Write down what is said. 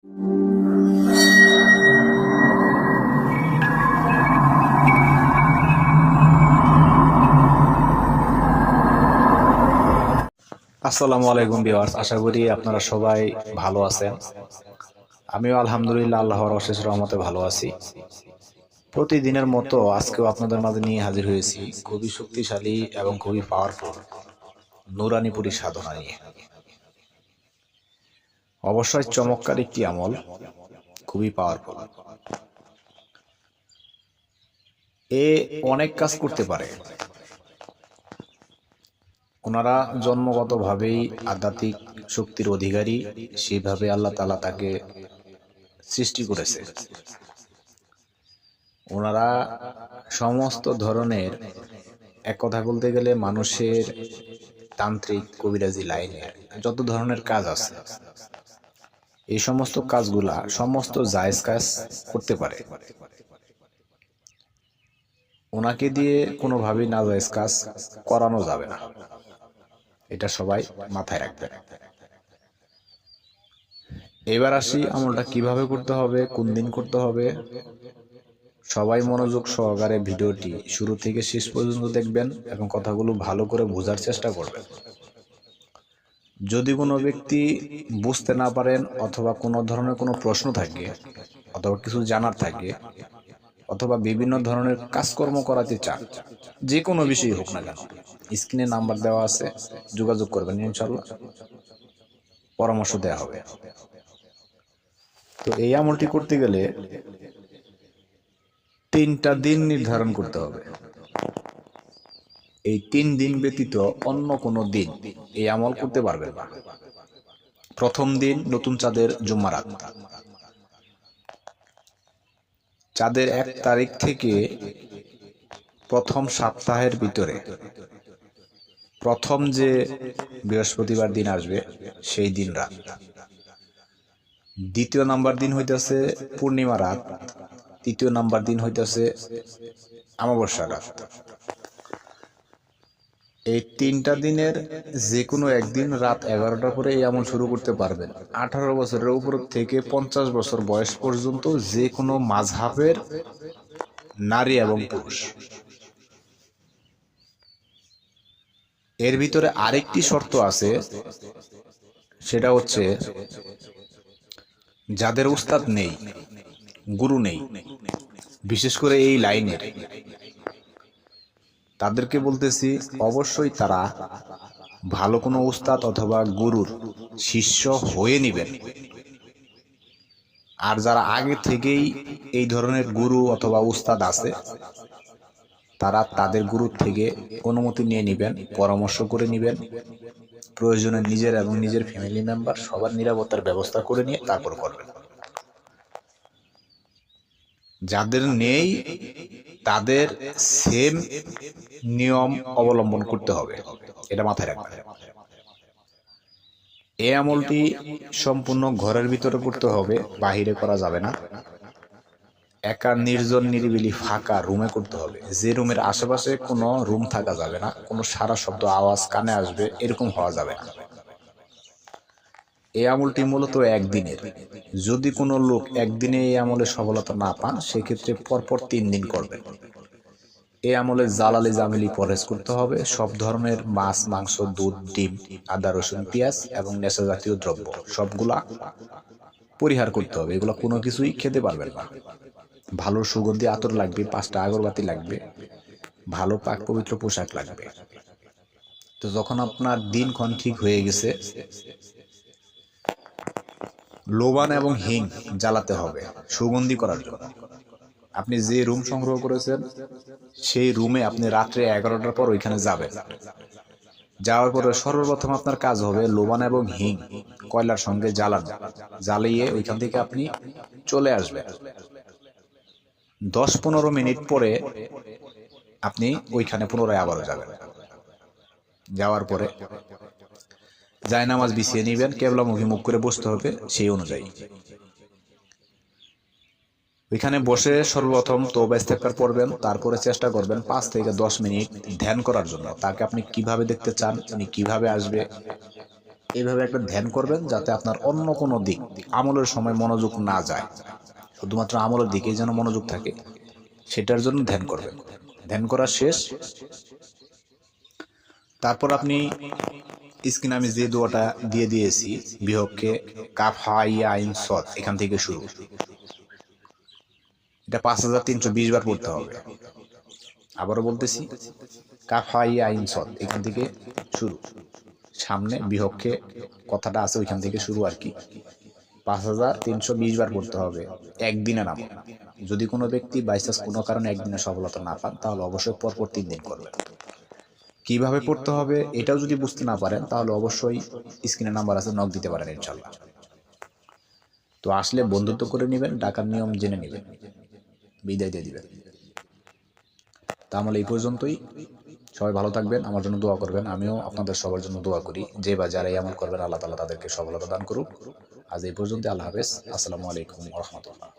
আসসালামু আলাইকুম ভিউয়ার্স, আশা করি আপনারা সবাই ভালো আছেন। আমিও আলহামদুলিল্লাহ আল্লাহর অশেষ রহমতে ভালো আছি। প্রতিদিনের মতো আজকেও আপনাদের মাঝে নিয়ে হাজির হয়েছি খুবই শক্তিশালী এবং খুবই পাওয়ারফুল নুরানিপুরি সাধনা নিয়ে। অবশ্যই চমৎকার একটি আমল, খুবই পাওয়ারফুল। এ অনেক কাজ করতে পারে। ওনারা জন্মগতভাবেই আধ্যাত্মিক শক্তির অধিকারী, সেইভাবে আল্লাহ তাআলা তাকে সৃষ্টি করেছে। ওনারা সমস্ত ধরনের, এক কথা বলতে গেলে মানুষের তান্ত্রিক কবিরাজি লাইনের যত ধরনের কাজ আছে, এই সমস্ত কাজগুলা সমস্ত জায়েজ কাজ করতে পারে। ওনাকে দিয়ে কোনোভাবেই নাজায়েজ কাজ করানো যাবে না, এটা সবাই মাথায় রাখবেন। এবার আসি আমলটা কিভাবে করতে হবে, কোন দিন করতে হবে। সবাই মনোযোগ সহকারে ভিডিওটি শুরু থেকে শেষ পর্যন্ত দেখবেন এবং কথাগুলো ভালো করে বোঝার চেষ্টা করবেন। যদি কোনো ব্যক্তি বুঝতে না পারেন, অথবা কোনো ধরনের কোনো প্রশ্ন থাকে, অথবা কিছু জানার থাকে, অথবা বিভিন্ন ধরনের কাজকর্ম করাতে চান, যে কোনো বিষয় হোক না কেন, স্ক্রিনে নাম্বার দেওয়া আছে, যোগাযোগ করবেন, ইনশাআল্লাহ পরামর্শ দেওয়া হবে। তো এই আমলটি করতে গেলে 3টা দিন নির্ধারণ করতে হবে। এই 3 দিন ব্যতীত অন্য কোনো দিন এই আমল করতে পারবেন না। প্রথম দিন নতুন চাঁদের জুম্মা রাত, চাঁদের 1 তারিখ থেকে প্রথম সপ্তাহের ভিতরে প্রথম যে বৃহস্পতিবার দিন আসবে সেই দিন রাত। দ্বিতীয় নাম্বার দিন হইতেছে পূর্ণিমা রাত, তৃতীয় নাম্বার দিন হইতেছে অমাবস্যা রাত। এই 3টা দিনের যে কোনো একদিন রাত 11টার পরে এই আমল শুরু করতে পারবেন। 18 বছরের উপর থেকে 50 বছর বয়স পর্যন্ত যে কোনো মাযহাবের নারী এবং পুরুষ। এর ভিতরে আরেকটি শর্ত আছে, সেটা হচ্ছে যাদের উস্তাদ নেই, গুরু নেই, বিশেষ করে এই লাইনের, তাদেরকে বলতেছি অবশ্যই তারা ভালো কোনো উস্তাদ অথবা গুরুর শিষ্য হয়ে নেবেন। আর যারা আগে থেকেই এই ধরনের গুরু অথবা উস্তাদ আছে, তারা তাদের গুরুর থেকে অনুমতি নিয়ে নেবেন, পরামর্শ করে নেবেন। প্রয়োজনে নিজের এবং নিজের ফ্যামিলি মেম্বার সবার নিরাপত্তার ব্যবস্থা করে নিয়ে তারপর করবেন। যাদের নেই তাদের সেম নিয়ম অবলম্বন করতে হবে, এটা মাথায় রাখবেন। এই আমলটি সম্পূর্ণ ঘরের ভিতরে করতে হবে, বাহিরে করা যাবে না। একা নির্জন নিরিবিলি ফাঁকা রুমে করতে হবে। যে রুমের আশেপাশে কোনো রুম থাকা যাবে না, কোনো সারা শব্দ আওয়াজ কানে আসবে এরকম হওয়া যাবে না। এই আমলটি মূলত একদিনের। যদি কোনো লোক একদিনে এই আমলে সফলতা না পান, সেক্ষেত্রে পরপর 3 দিন করবেন। এই আমলে জালালি জামিলি পরহেজ করতে হবে। সব ধরনের মাছ, মাংস, দুধ, ডিম, আদা, রসুন, পেঁয়াজ এবং নেশা জাতীয় দ্রব্য সবগুলা পরিহার করতে হবে। এগুলো কোনো কিছুই খেতে পারবেন না। ভালো সুগন্ধি আতর লাগবে, 5টা আগরবাতি লাগবে, ভালো পাক পবিত্র পোশাক লাগবে। তো যখন আপনার দিনক্ষণ ঠিক হয়ে গেছে, লোবান এবং হিং জ্বালাতে হবে সুগন্ধি করার জন্য। আপনি যে রুম সংগ্রহ করেছেন সেই রুমে আপনি রাত্রে 11টার পর ওইখানে যাবেন। যাওয়ার পরে সর্বপ্রথম আপনার কাজ হবে লোবান এবং হিং কয়লার সঙ্গে জ্বালিয়ে ওইখান থেকে আপনি চলে আসবেন। 10-15 মিনিট পরে আপনি ওইখানে পুনরায় আবারও যাবেন। যাওয়ার পরে জায়নামাজ বিছিয়ে নেবেন, কেবলামুখী মুখ করে বসতে হবে সেই অনুযায়ী। ওইখানে বসে সর্বপ্রথম তওবা ইস্তেগফার পড়বেন, তারপরে চেষ্টা করবেন 5 থেকে 10 মিনিট ধ্যান করার জন্য। তাকে আপনি কিভাবে দেখতে চান, উনি কিভাবে আসবে, এইভাবে একটা ধ্যান করবেন যাতে আপনার অন্য কোনো দিক আমলের সময় মনোযোগ না যায়, শুধুমাত্র আমলের দিকেই যেন মনোযোগ থাকে, সেটার জন্য ধ্যান করবেন। ধ্যান করা শেষ, তারপর আপনি স্ক্রিনে আমি যে দোয়াটা দিয়ে দিয়েছি, বিহকে কাফ হা ইয়া আইন সদ, এখান থেকে শুরু। এটা 5320 বার পড়তে হবে। আবারও বলতেছি, কাফ হা ইয়া আইন সদ, এখান থেকে শুরু, সামনে বিহকে কথাটা আছে ওইখান থেকে শুরু আর কি। 5320 বার পড়তে হবে একদিনে নাম। যদি কোনো ব্যক্তি বাইচান্স কোনো কারণে একদিনে সফলতা না পান, তাহলে অবশ্যই পরপর 3 দিন করবেন। কিভাবে পড়তে হবে এটাও যদি বুঝতে না পারেন, তাহলে অবশ্যই স্ক্রিনে নাম্বার আছে, নক দিতে পারেন ইনশাল্লাহ। তো আসলে বন্ধুত্ব করে নেবেন, ডাকার নিয়ম জেনে নেবেন, বিদায় দিয়ে দিবেন। তাহলে এই পর্যন্তই। সবাই ভালো থাকবেন, আমার জন্য দোয়া করবেন। আমিও আপনাদের সবার জন্য দোয়া করি, যে বা যারাই আমল করবেন আল্লাহ তাআলা তাদেরকে সফলতা দান করুক। আজ এই পর্যন্ত, আল্লাহ হাফেজ, আসসালামু আলাইকুম ওয়া রাহমাতুল্লাহ।